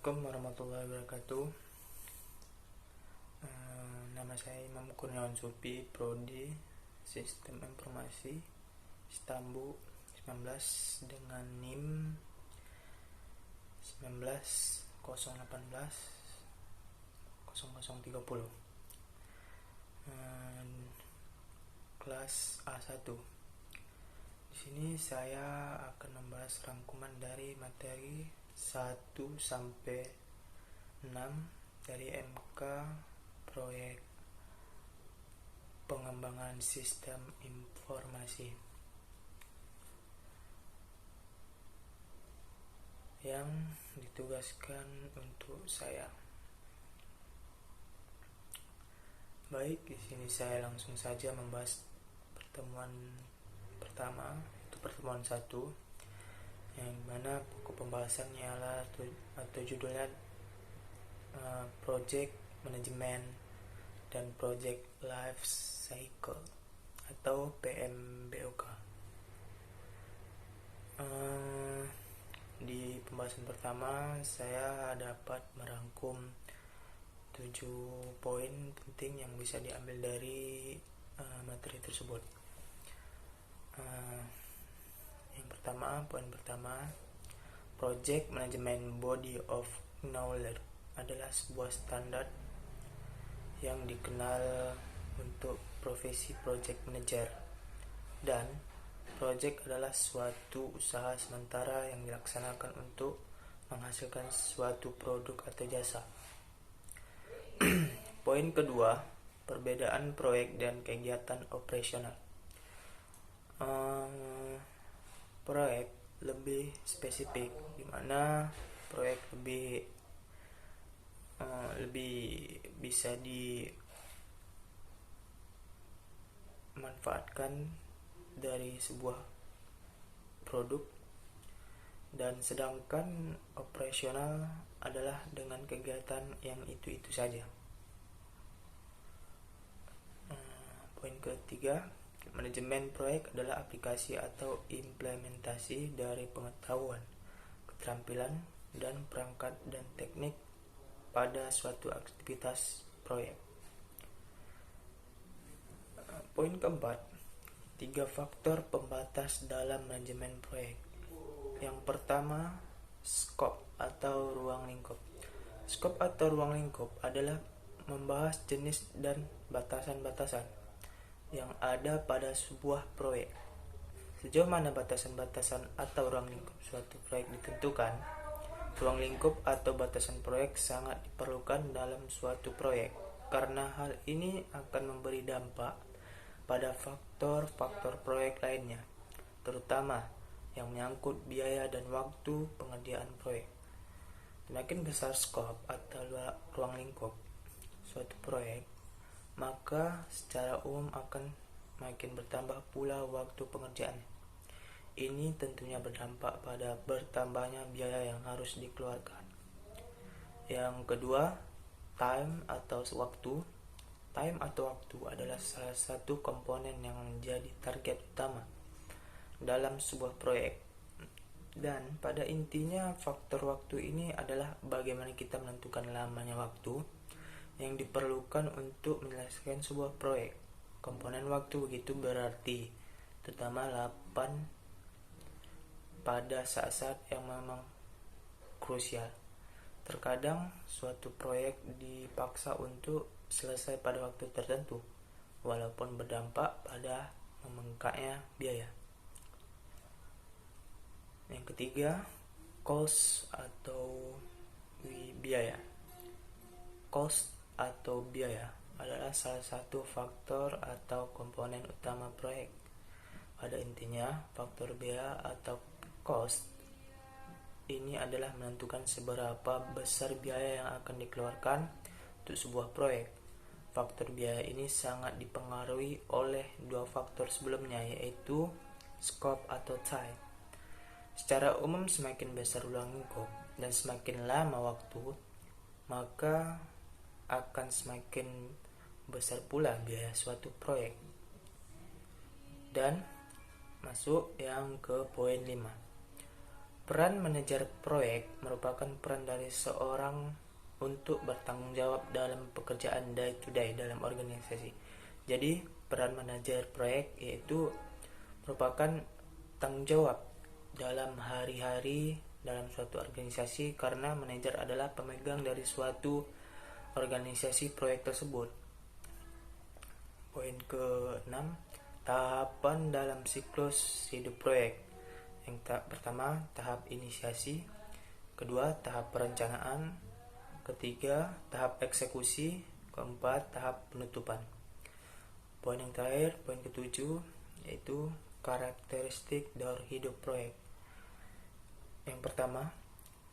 Assalamualaikum warahmatullahi wabarakatuh. Nama saya Imam Kurniawan Supi, Prodi Sistem Informasi Stambu 19 dengan NIM 19.018.0030, kelas A1. Di sini saya akan membahas rangkuman dari materi 1 sampai 6 dari MK proyek pengembangan sistem informasi yang ditugaskan untuk saya. Baik, di sini saya langsung saja membahas pertemuan pertama, itu pertemuan 1, yang mana pokok pembahasannya adalah atau judulnya Project Management dan Project Life Cycle atau PMBOK. Di pembahasan pertama saya dapat merangkum 7 poin penting yang bisa diambil dari materi tersebut. Poin pertama, Project Management Body of Knowledge adalah sebuah standar yang dikenal untuk profesi project manager, dan project adalah suatu usaha sementara yang dilaksanakan untuk menghasilkan suatu produk atau jasa. Poin kedua, perbedaan proyek dan kegiatan operasional. Proyek lebih spesifik, di mana proyek lebih bisa dimanfaatkan dari sebuah produk, dan sedangkan operasional adalah dengan kegiatan yang itu saja. Poin ketiga, manajemen proyek adalah aplikasi atau implementasi dari pengetahuan, keterampilan, dan perangkat dan teknik pada suatu aktivitas proyek. Poin keempat, 3 faktor pembatas dalam manajemen proyek. Yang pertama, skop atau ruang lingkup. Skop atau ruang lingkup adalah membahas jenis dan batasan-batasan yang ada pada sebuah proyek. Sejauh mana batasan-batasan atau ruang lingkup suatu proyek ditentukan, ruang lingkup atau batasan proyek sangat diperlukan dalam suatu proyek, karena hal ini akan memberi dampak pada faktor-faktor proyek lainnya, terutama yang menyangkut biaya dan waktu pengerjaan proyek. Semakin besar skop atau ruang lingkup suatu proyek, maka secara umum akan makin bertambah pula waktu pengerjaan. Ini tentunya berdampak pada bertambahnya biaya yang harus dikeluarkan. Yang kedua, time atau waktu. Time atau waktu adalah salah satu komponen yang menjadi target utama dalam sebuah proyek. Dan pada intinya faktor waktu ini adalah bagaimana kita menentukan lamanya waktu yang diperlukan untuk menyelesaikan sebuah proyek. Komponen waktu begitu berarti terutama 8 pada saat-saat yang memang krusial. Terkadang suatu proyek dipaksa untuk selesai pada waktu tertentu, walaupun berdampak pada membengkaknya biaya. Yang ketiga, cost atau biaya. Cost atau biaya adalah salah satu faktor atau komponen utama proyek. Pada intinya, faktor biaya atau cost ini adalah menentukan seberapa besar biaya yang akan dikeluarkan untuk sebuah proyek. Faktor biaya ini sangat dipengaruhi oleh 2 faktor sebelumnya, yaitu scope atau time. Secara umum, semakin besar ruang lingkup dan semakin lama waktu, maka akan semakin besar pula biaya suatu proyek. Dan masuk yang ke poin 5, Peran manajer proyek merupakan peran dari seorang untuk bertanggung jawab dalam pekerjaan day to day dalam organisasi. Jadi, peran manajer proyek yaitu merupakan tanggung jawab dalam hari-hari dalam suatu organisasi, karena manajer adalah pemegang dari suatu organisasi proyek tersebut. Poin ke-6, tahapan dalam siklus hidup proyek. Yang pertama, tahap inisiasi. Kedua, tahap perencanaan. Ketiga, tahap eksekusi. Keempat, tahap penutupan. Poin yang terakhir, poin ke-7, yaitu karakteristik dari hidup proyek. Yang pertama,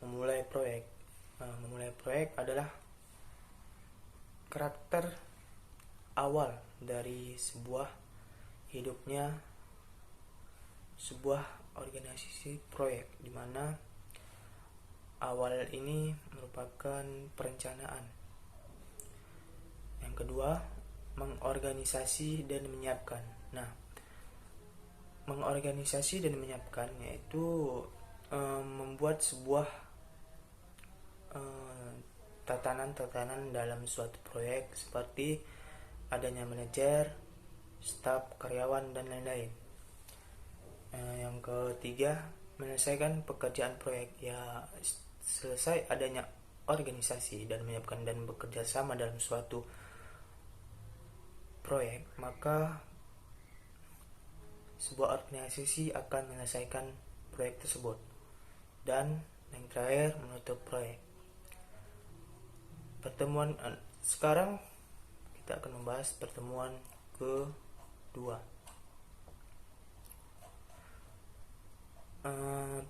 memulai proyek. Memulai proyek adalah karakter awal dari sebuah hidupnya sebuah organisasi proyek, di mana awal ini merupakan perencanaan. Yang kedua, mengorganisasi dan menyiapkan. Nah, mengorganisasi dan menyiapkan yaitu membuat sebuah tatanan-tatanan dalam suatu proyek, seperti adanya manajer, staf, karyawan, dan lain-lain. Yang ketiga, menyelesaikan pekerjaan proyek. Ya, selesai adanya organisasi dan menyiapkan dan bekerja sama dalam suatu proyek, maka sebuah organisasi akan menyelesaikan proyek tersebut. Dan yang terakhir, menutup proyek. Pertemuan sekarang kita akan membahas pertemuan kedua.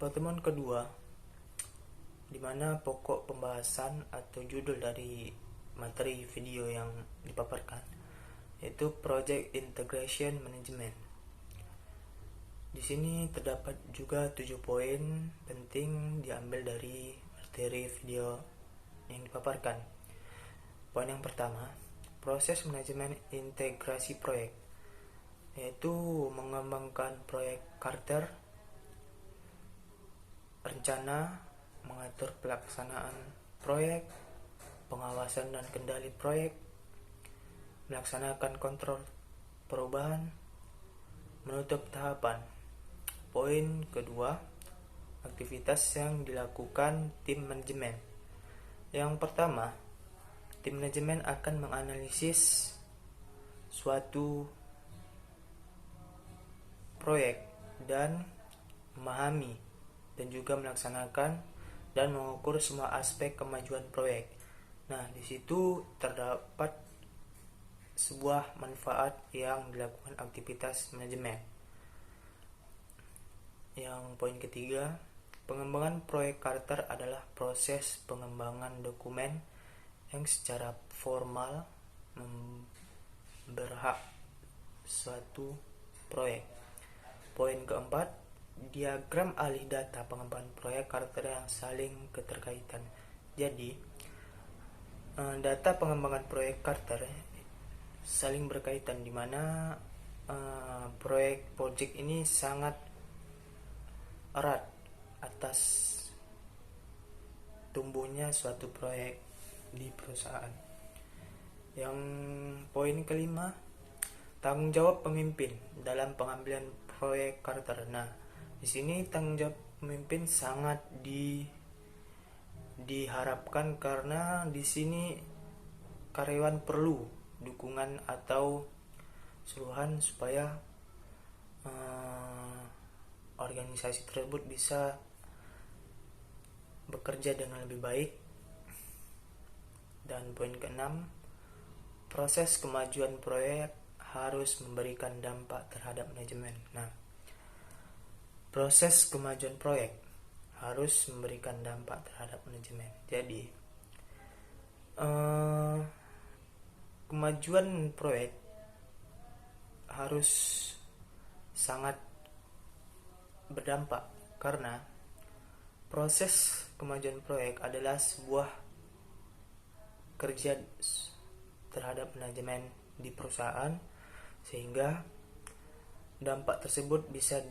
Pertemuan kedua, di mana pokok pembahasan atau judul dari materi video yang dipaparkan yaitu Project Integration Management. Di sini terdapat juga 7 poin penting diambil dari materi video yang dipaparkan. Poin yang pertama, proses manajemen integrasi proyek, yaitu mengembangkan proyek Carter, rencana, mengatur pelaksanaan proyek, pengawasan dan kendali proyek, melaksanakan kontrol perubahan, menutup tahapan. Poin kedua, aktivitas yang dilakukan tim manajemen. Yang pertama, tim manajemen akan menganalisis suatu proyek dan memahami dan juga melaksanakan dan mengukur semua aspek kemajuan proyek. Nah, di situ terdapat sebuah manfaat yang dilakukan aktivitas manajemen. Yang poin ketiga, pengembangan proyek Carter adalah proses pengembangan dokumen yang secara formal berhak suatu proyek. Poin keempat, diagram alih data pengembangan proyek Carter yang saling keterkaitan. Jadi, data pengembangan proyek Carter saling berkaitan, di mana proyek ini sangat erat atas tumbuhnya suatu proyek di perusahaan. Yang poin kelima, tanggung jawab pemimpin dalam pengambilan proyek Carter. Nah, di sini tanggung jawab pemimpin sangat diharapkan, karena di sini karyawan perlu dukungan atau suruhan supaya organisasi tersebut bisa bekerja dengan lebih baik. Dan poin keenam, proses kemajuan proyek harus memberikan dampak terhadap manajemen. Nah, proses kemajuan proyek harus memberikan dampak terhadap manajemen. Jadi, kemajuan proyek harus sangat berdampak, karena proses kemajuan proyek adalah sebuah kerja terhadap manajemen di perusahaan, sehingga dampak tersebut bisa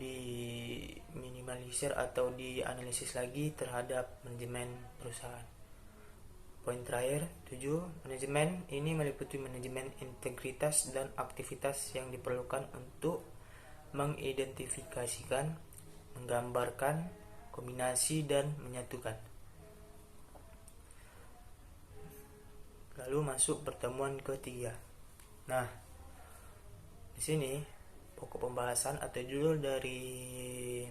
diminimalisir atau dianalisis lagi terhadap manajemen perusahaan. Poin terakhir, 7. Manajemen ini meliputi manajemen integritas dan aktivitas yang diperlukan untuk mengidentifikasikan, menggambarkan, kombinasi, dan menyatukan. Lalu masuk pertemuan ketiga. Nah, di sini pokok pembahasan atau judul dari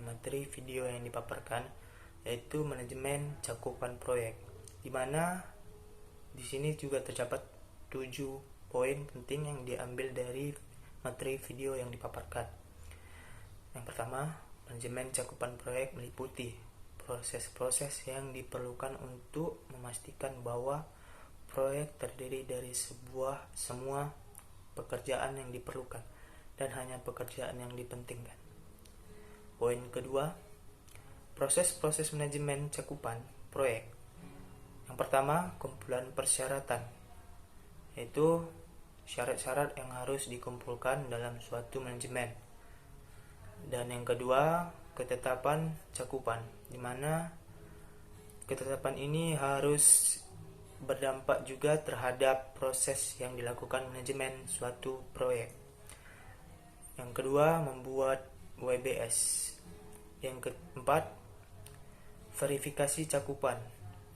materi video yang dipaparkan yaitu manajemen cakupan proyek, di mana di sini juga terdapat 7 poin penting yang diambil dari materi video yang dipaparkan. Yang pertama, manajemen cakupan proyek meliputi proses-proses yang diperlukan untuk memastikan bahwa proyek terdiri dari semua pekerjaan yang diperlukan dan hanya pekerjaan yang dipentingkan. Poin kedua, proses-proses manajemen cakupan proyek. Yang pertama, kumpulan persyaratan, yaitu syarat-syarat yang harus dikumpulkan dalam suatu manajemen. Dan yang kedua, ketetapan cakupan, di mana ketetapan ini harus berdampak juga terhadap proses yang dilakukan manajemen suatu proyek. Yang kedua, membuat WBS. Yang keempat, verifikasi cakupan.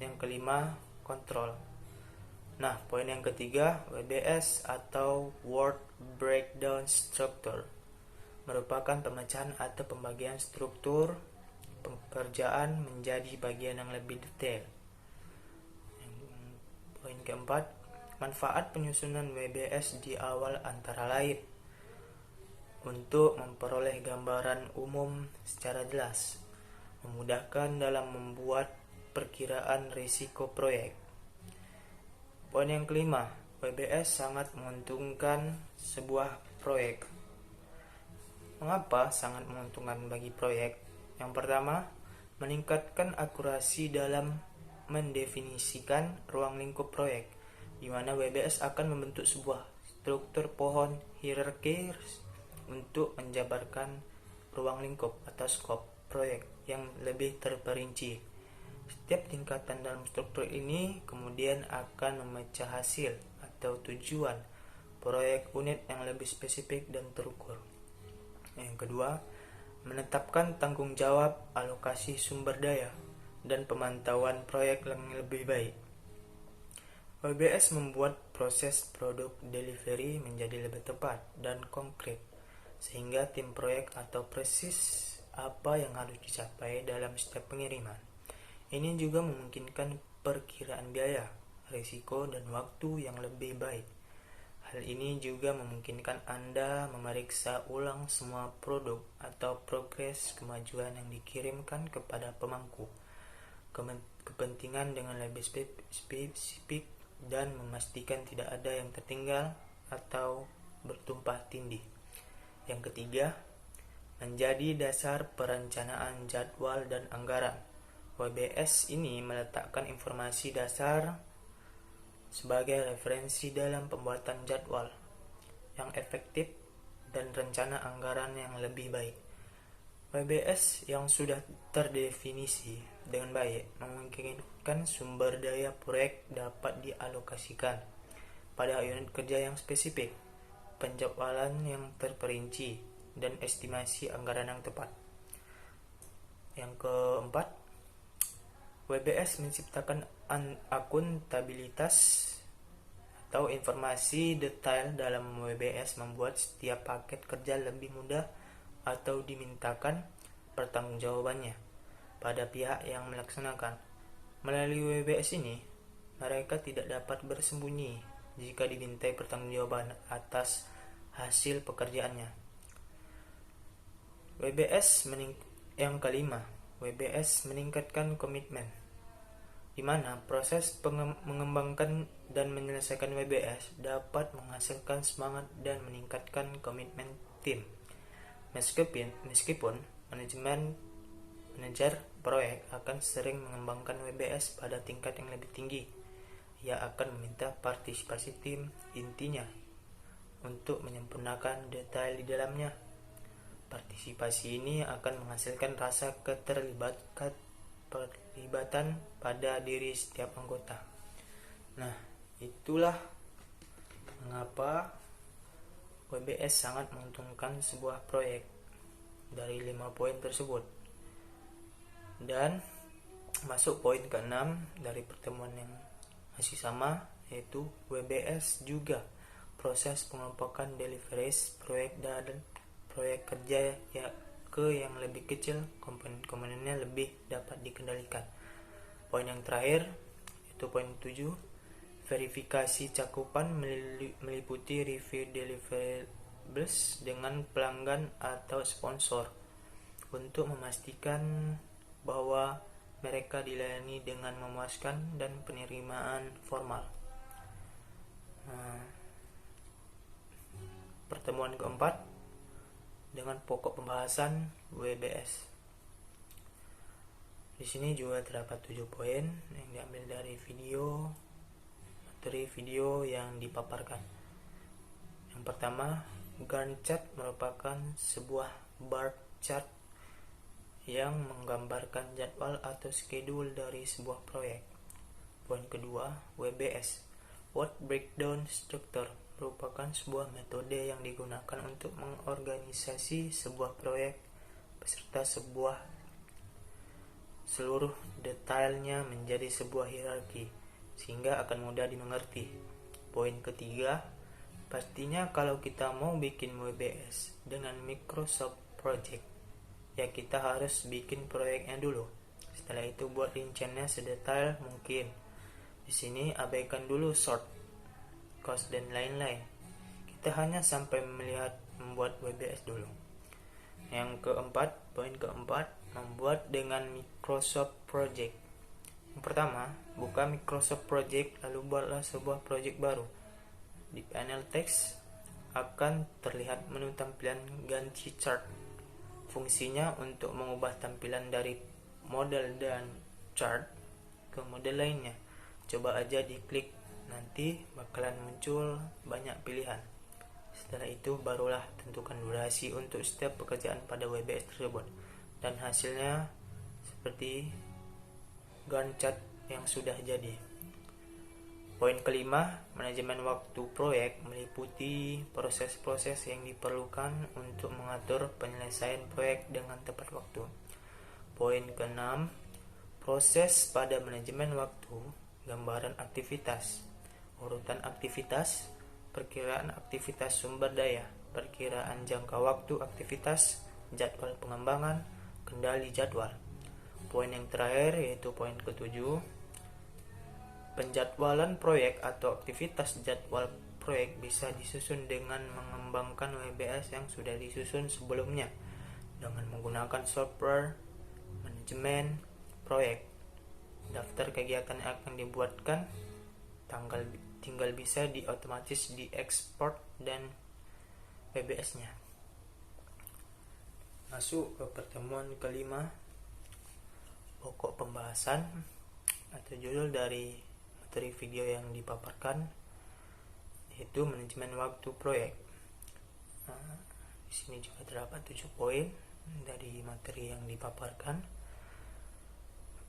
Yang kelima, kontrol. Nah, poin yang ketiga, WBS atau Work Breakdown Structure merupakan pemecahan atau pembagian struktur pekerjaan menjadi bagian yang lebih detail. Poin keempat, manfaat penyusunan WBS di awal antara lain untuk memperoleh gambaran umum secara jelas, memudahkan dalam membuat perkiraan risiko proyek. Poin yang kelima, WBS sangat menguntungkan sebuah proyek. Mengapa sangat menguntungkan bagi proyek? Yang pertama, meningkatkan akurasi dalam mendefinisikan ruang lingkup proyek, di mana WBS akan membentuk sebuah struktur pohon hierarkis untuk menjabarkan ruang lingkup atau skop proyek yang lebih terperinci. Setiap tingkatan dalam struktur ini kemudian akan memecah hasil atau tujuan proyek unit yang lebih spesifik dan terukur. Yang kedua, menetapkan tanggung jawab alokasi sumber daya dan pemantauan proyek yang lebih baik. WBS membuat proses produk delivery menjadi lebih tepat dan konkret, sehingga tim proyek tahu persis apa yang harus dicapai dalam setiap pengiriman. Ini juga memungkinkan perkiraan biaya, risiko, dan waktu yang lebih baik. Hal ini juga memungkinkan Anda memeriksa ulang semua produk atau progres kemajuan yang dikirimkan kepada pemangku kepentingan dengan lebih spesifik dan memastikan tidak ada yang tertinggal atau bertumpah tindih. Yang ketiga, menjadi dasar perencanaan jadwal dan anggaran. WBS ini meletakkan informasi dasar sebagai referensi dalam pembuatan jadwal yang efektif dan rencana anggaran yang lebih baik. WBS yang sudah terdefinisi dengan baik memungkinkan sumber daya proyek dapat dialokasikan pada unit kerja yang spesifik, penjadwalan yang terperinci, dan estimasi anggaran yang tepat. Yang keempat, WBS menciptakan akuntabilitas atau informasi detail dalam WBS membuat setiap paket kerja lebih mudah atau dimintakan pertanggungjawabannya pada pihak yang melaksanakan. Melalui WBS ini, mereka tidak dapat bersembunyi jika dimintai pertanggungjawaban atas hasil pekerjaannya. Yang kelima, WBS meningkatkan komitmen, di mana proses mengembangkan dan menyelesaikan WBS dapat menghasilkan semangat dan meningkatkan komitmen tim. Meskipun manajer proyek akan sering mengembangkan WBS pada tingkat yang lebih tinggi, ia akan meminta partisipasi tim intinya untuk menyempurnakan detail di dalamnya. Partisipasi ini akan menghasilkan rasa keterlibatan pada diri setiap anggota. Nah, itulah mengapa WBS sangat menguntungkan sebuah proyek dari 5 poin tersebut. Dan masuk poin ke-6 dari pertemuan yang masih sama, yaitu WBS juga proses pengelompokan deliveries proyek dan proyek kerja yang lebih kecil, komponen-komponennya lebih dapat dikendalikan. Poin yang terakhir itu poin 7, verifikasi cakupan meliputi review deliverables dengan pelanggan atau sponsor untuk memastikan bahwa mereka dilayani dengan memuaskan dan penerimaan formal. Pertemuan keempat dengan pokok pembahasan WBS. Di sini juga terdapat 7 poin yang diambil dari materi video yang dipaparkan. Yang pertama, Gantt chart merupakan sebuah bar chart yang menggambarkan jadwal atau schedule dari sebuah proyek. Poin kedua, WBS, Work Breakdown Structure, merupakan sebuah metode yang digunakan untuk mengorganisasi sebuah proyek beserta seluruh detailnya menjadi sebuah hierarki sehingga akan mudah dimengerti. Poin ketiga, pastinya kalau kita mau bikin WBS dengan Microsoft Project, ya kita harus bikin proyeknya dulu. Setelah itu buat rinciannya sedetail mungkin. Di sini abaikan dulu sort, cost dan lain-lain. Kita hanya sampai melihat membuat WBS dulu. Poin keempat, membuat dengan Microsoft Project. Yang pertama, buka Microsoft Project lalu buatlah sebuah project baru. Di panel teks akan terlihat menu tampilan Gantt chart. Fungsinya untuk mengubah tampilan dari model dan chart ke model lainnya. Coba aja diklik, nanti bakalan muncul banyak pilihan. Setelah itu barulah tentukan durasi untuk setiap pekerjaan pada WBS tersebut, dan hasilnya seperti Gantt chart yang sudah jadi. Poin kelima, manajemen waktu proyek meliputi proses-proses yang diperlukan untuk mengatur penyelesaian proyek dengan tepat waktu. Poin keenam, proses pada manajemen waktu, gambaran aktivitas, urutan aktivitas, perkiraan aktivitas sumber daya, perkiraan jangka waktu aktivitas, jadwal pengembangan, kendali jadwal. Poin yang terakhir yaitu poin ketujuh, penjadwalan proyek atau aktivitas jadwal proyek bisa disusun dengan mengembangkan WBS yang sudah disusun sebelumnya dengan menggunakan software manajemen proyek. Daftar kegiatan yang akan dibuatkan tinggal bisa otomatis diekspor dan WBS-nya. Masuk ke pertemuan kelima, pokok pembahasan atau judul dari materi video yang dipaparkan yaitu manajemen waktu proyek. Di sini juga terdapat 7 poin dari materi yang dipaparkan.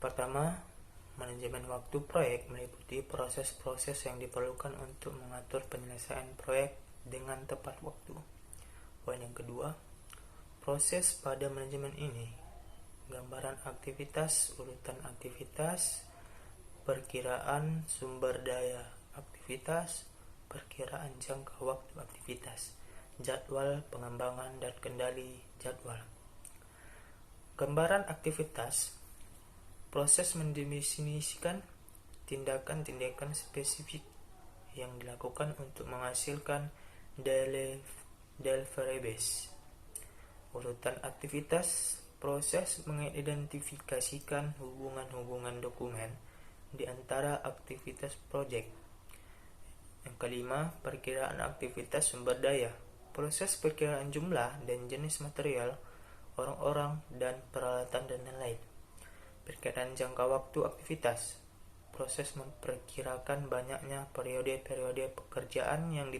Pertama, manajemen waktu proyek meliputi proses-proses yang diperlukan untuk mengatur penyelesaian proyek dengan tepat waktu. Poin yang kedua, proses pada manajemen ini, gambaran aktivitas, urutan aktivitas, perkiraan sumber daya aktivitas, perkiraan jangka waktu aktivitas, jadwal pengembangan dan kendali jadwal. Gambaran aktivitas, proses mendefinisikan tindakan-tindakan spesifik yang dilakukan untuk menghasilkan deliverables. Urutan aktivitas, proses mengidentifikasikan hubungan-hubungan dokumen di antara aktivitas proyek. Yang kelima, perkiraan aktivitas sumber daya, proses perkiraan jumlah dan jenis material, orang-orang, dan peralatan dan lain-lain. Perkiraan jangka waktu aktivitas, proses memperkirakan banyaknya periode-periode pekerjaan yang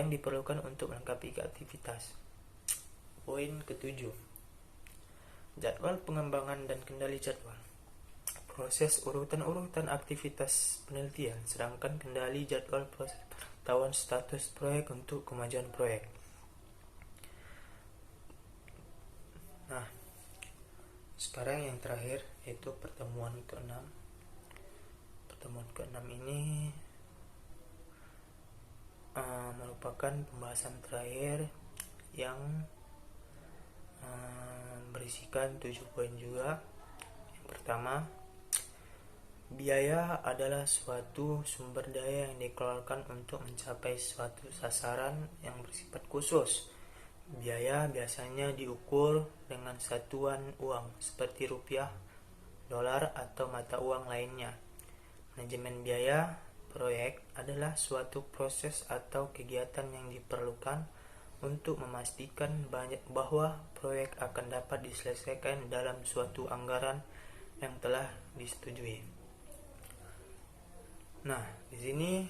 diperlukan untuk melengkapi aktivitas. Poin ketujuh, jadwal pengembangan dan kendali jadwal. Proses urutan-urutan aktivitas penelitian, sedangkan kendali jadwal proses pengetahuan status proyek untuk kemajuan proyek. Nah, sekarang yang terakhir yaitu pertemuan ke-6. Pertemuan ke-6 ini merupakan pembahasan terakhir yang berisikan 7 poin juga. Yang pertama, biaya adalah suatu sumber daya yang dikeluarkan untuk mencapai suatu sasaran yang bersifat khusus. Biaya biasanya diukur dengan satuan uang seperti rupiah, dolar, atau mata uang lainnya. Manajemen biaya proyek adalah suatu proses atau kegiatan yang diperlukan untuk memastikan bahwa proyek akan dapat diselesaikan dalam suatu anggaran yang telah disetujui. Nah, di sini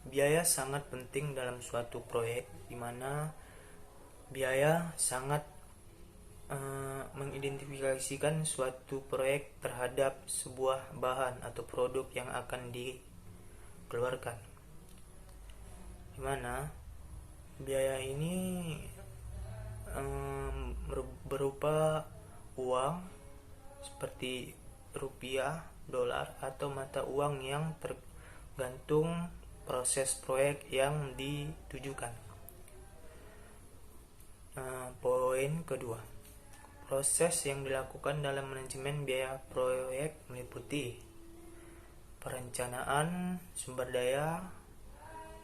biaya sangat penting dalam suatu proyek, di mana biaya sangat mengidentifikasikan suatu proyek terhadap sebuah bahan atau produk yang akan dikeluarkan, di mana biaya ini berupa uang seperti rupiah, dolar, atau mata uang yang tergantung proses proyek yang ditujukan. Poin kedua, proses yang dilakukan dalam manajemen biaya proyek meliputi perencanaan sumber daya,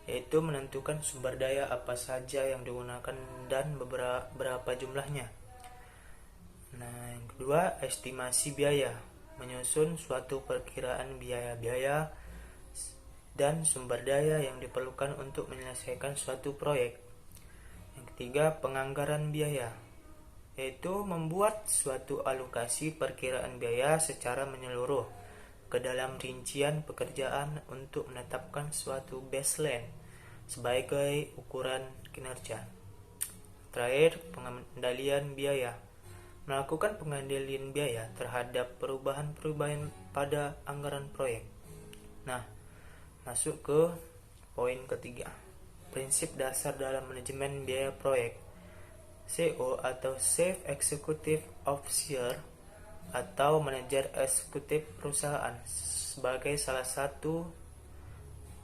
yaitu menentukan sumber daya apa saja yang digunakan dan berapa jumlahnya. Nah, yang kedua, estimasi biaya, menyusun suatu perkiraan biaya-biaya dan sumber daya yang diperlukan untuk menyelesaikan suatu proyek. Yang ketiga, penganggaran biaya, yaitu membuat suatu alokasi perkiraan biaya secara menyeluruh ke dalam rincian pekerjaan untuk menetapkan suatu baseline sebagai ukuran kinerja. Terakhir, pengendalian biaya, melakukan pengendalian biaya terhadap perubahan-perubahan pada anggaran proyek. Nah, masuk ke poin ketiga, prinsip dasar dalam manajemen biaya proyek. CEO atau Chief Executive Officer atau manajer eksekutif perusahaan sebagai salah satu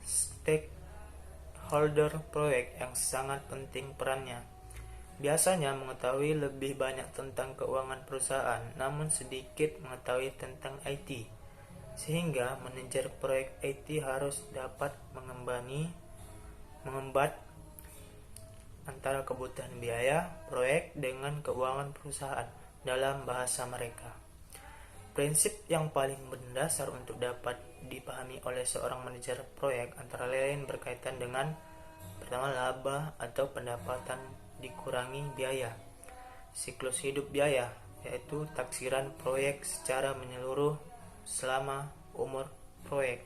stakeholder proyek yang sangat penting perannya. Biasanya mengetahui lebih banyak tentang keuangan perusahaan, namun sedikit mengetahui tentang IT. Sehingga manajer proyek IT harus dapat mengembat antara kebutuhan biaya proyek dengan keuangan perusahaan dalam bahasa mereka. Prinsip yang paling mendasar untuk dapat dipahami oleh seorang manajer proyek antara lain berkaitan dengan pertama, laba atau pendapatan dikurangi biaya. Siklus hidup biaya, yaitu taksiran proyek secara menyeluruh selama umur proyek.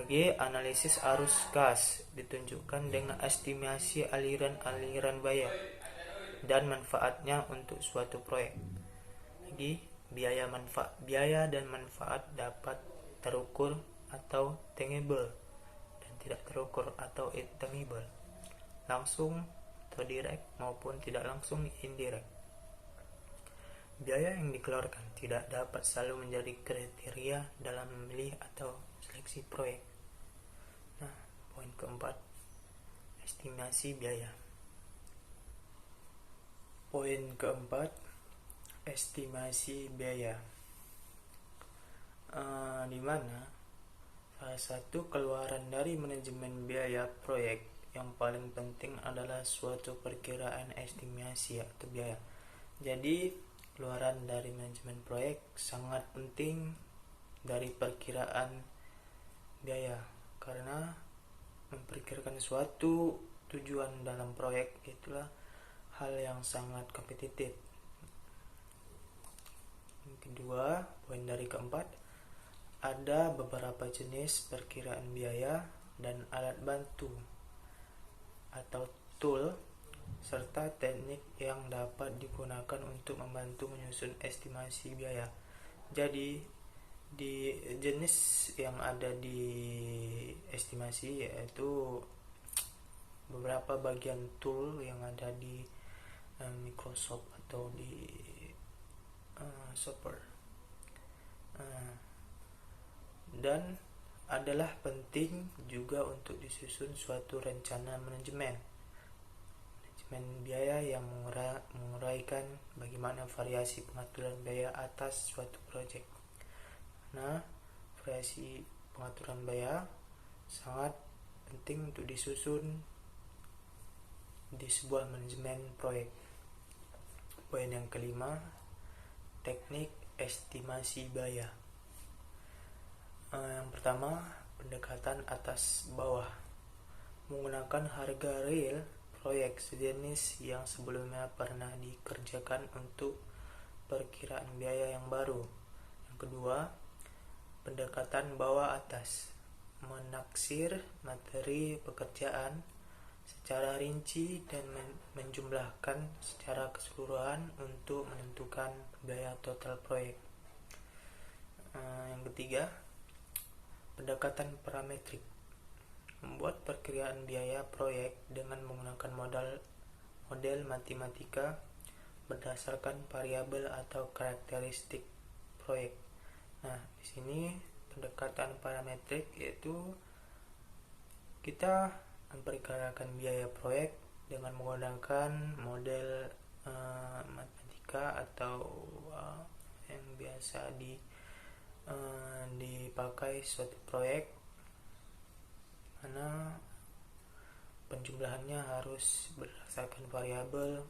Lagi, analisis arus kas ditunjukkan dengan estimasi aliran-aliran biaya dan manfaatnya untuk suatu proyek. Lagi, biaya dan manfaat dapat terukur atau tangible dan tidak terukur atau intangible, langsung atau direct maupun tidak langsung indirect. Biaya yang dikeluarkan tidak dapat selalu menjadi kriteria dalam memilih atau seleksi proyek. Nah, poin keempat, estimasi biaya. Poin keempat, estimasi biaya, di mana salah satu keluaran dari manajemen biaya proyek yang paling penting adalah suatu perkiraan estimasi atau biaya. Jadi keluaran dari manajemen proyek sangat penting dari perkiraan biaya, karena memperkirakan suatu tujuan dalam proyek itulah hal yang sangat kompetitif. Yang kedua, poin dari keempat, ada beberapa jenis perkiraan biaya dan alat bantu atau tool serta teknik yang dapat digunakan untuk membantu menyusun estimasi biaya. Jadi, di jenis yang ada di estimasi yaitu beberapa bagian tool yang ada di Microsoft atau di software, dan adalah penting juga untuk disusun suatu rencana manajemen biaya yang menguraikan bagaimana variasi pengaturan biaya atas suatu proyek. Nah, variasi pengaturan biaya sangat penting untuk disusun di sebuah manajemen proyek. Poin yang kelima, teknik estimasi biaya. Yang pertama, pendekatan atas bawah, menggunakan harga real proyek sejenis yang sebelumnya pernah dikerjakan untuk perkiraan biaya yang baru. Yang kedua, pendekatan bawah atas, menaksir materi pekerjaan secara rinci dan menjumlahkan secara keseluruhan untuk menentukan biaya total proyek. Yang ketiga, pendekatan parametrik, membuat perkiraan biaya proyek dengan menggunakan model matematika berdasarkan variabel atau karakteristik proyek. Nah, di sini pendekatan parametrik yaitu kita memperkirakan biaya proyek dengan menggunakan model matematika atau yang biasa dipakai suatu proyek, mana penjumlahannya harus berdasarkan variabel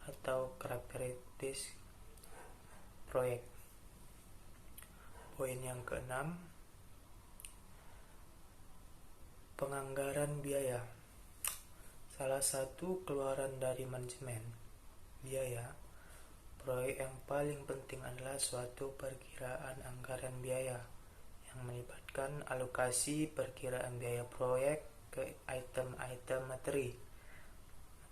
atau karakteristik proyek. Poin yang keenam, penganggaran biaya. Salah satu keluaran dari manajemen biaya proyek yang paling penting adalah suatu perkiraan anggaran biaya yang melibatkan alokasi perkiraan biaya proyek ke item-item materi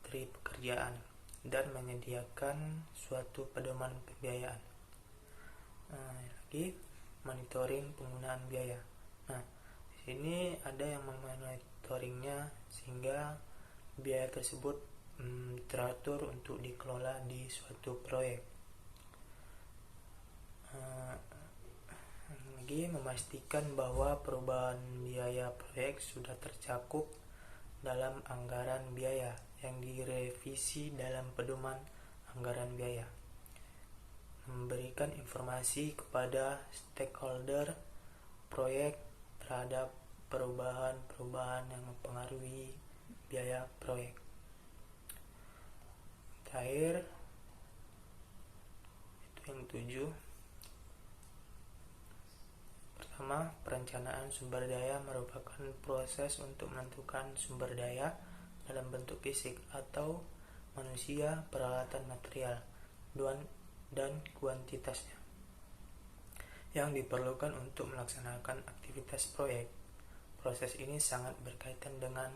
pekerjaan dan menyediakan suatu pedoman pembiayaan. Lagi monitoring penggunaan biaya. Nah, di sini ada yang memonitoringnya sehingga biaya tersebut teratur untuk dikelola di suatu proyek. Lagi memastikan bahwa perubahan biaya proyek sudah tercakup dalam anggaran biaya yang direvisi dalam pedoman anggaran biaya. Memberikan informasi kepada stakeholder proyek terhadap perubahan-perubahan yang mempengaruhi biaya proyek. Terakhir, itu yang 7. Pertama, perencanaan sumber daya merupakan proses untuk menentukan sumber daya dalam bentuk fisik atau manusia, peralatan, material, dan kuantitasnya yang diperlukan untuk melaksanakan aktivitas proyek. Proses ini sangat berkaitan dengan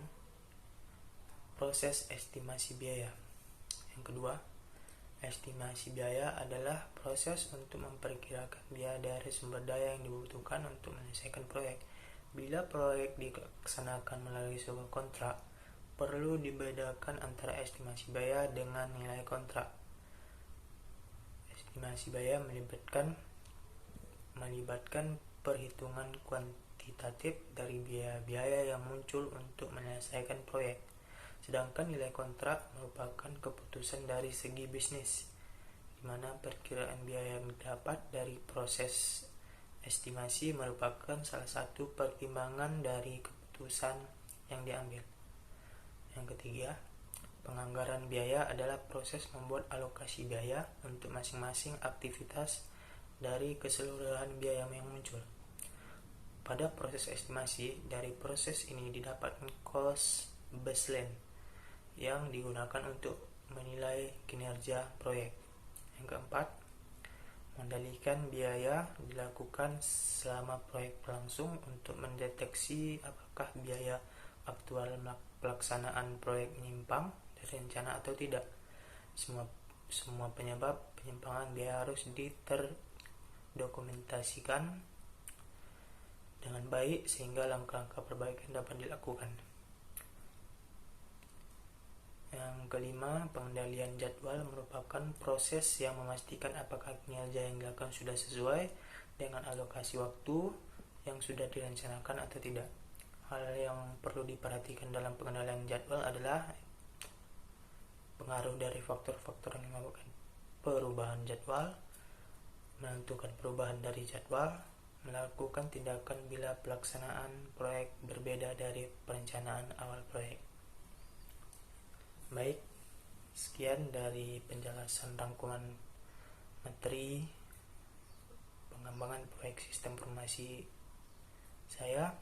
proses estimasi biaya. Yang kedua, estimasi biaya adalah proses untuk memperkirakan biaya dari sumber daya yang dibutuhkan untuk menyelesaikan proyek. Bila proyek dilaksanakan melalui sebuah kontrak, perlu dibedakan antara estimasi biaya dengan nilai kontrak. Estimasi biaya melibatkan perhitungan kuantitatif dari biaya-biaya yang muncul untuk menyelesaikan proyek. Sedangkan nilai kontrak merupakan keputusan dari segi bisnis, di mana perkiraan biaya yang didapat dari proses estimasi merupakan salah satu pertimbangan dari keputusan yang diambil. Yang ketiga, penganggaran biaya adalah proses membuat alokasi biaya untuk masing-masing aktivitas dari keseluruhan biaya yang muncul. Pada proses estimasi, dari proses ini didapatkan cost baseline yang digunakan untuk menilai kinerja proyek. Yang keempat, mengendalikan biaya dilakukan selama proyek berlangsung untuk mendeteksi apakah biaya aktual pelaksanaan proyek menyimpang rencana atau tidak. Semua penyebab penyimpangan biaya harus dokumentasikan dengan baik sehingga langkah-langkah perbaikan dapat dilakukan. Yang kelima, pengendalian jadwal merupakan proses yang memastikan apakah kinerja yang dilakukan sudah sesuai dengan alokasi waktu yang sudah direncanakan atau tidak. Hal yang perlu diperhatikan dalam pengendalian jadwal adalah pengaruh dari faktor-faktor yang menyebabkan perubahan jadwal, menentukan perubahan dari jadwal, melakukan tindakan bila pelaksanaan proyek berbeda dari perencanaan awal proyek. Baik, sekian dari penjelasan rangkuman materi pengembangan proyek sistem informasi saya.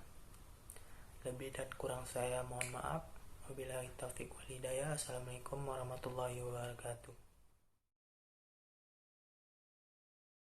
Lebih dan kurang saya mohon maaf. Wabillahi taufiq wal hidayah. Assalamualaikum warahmatullahi wabarakatuh.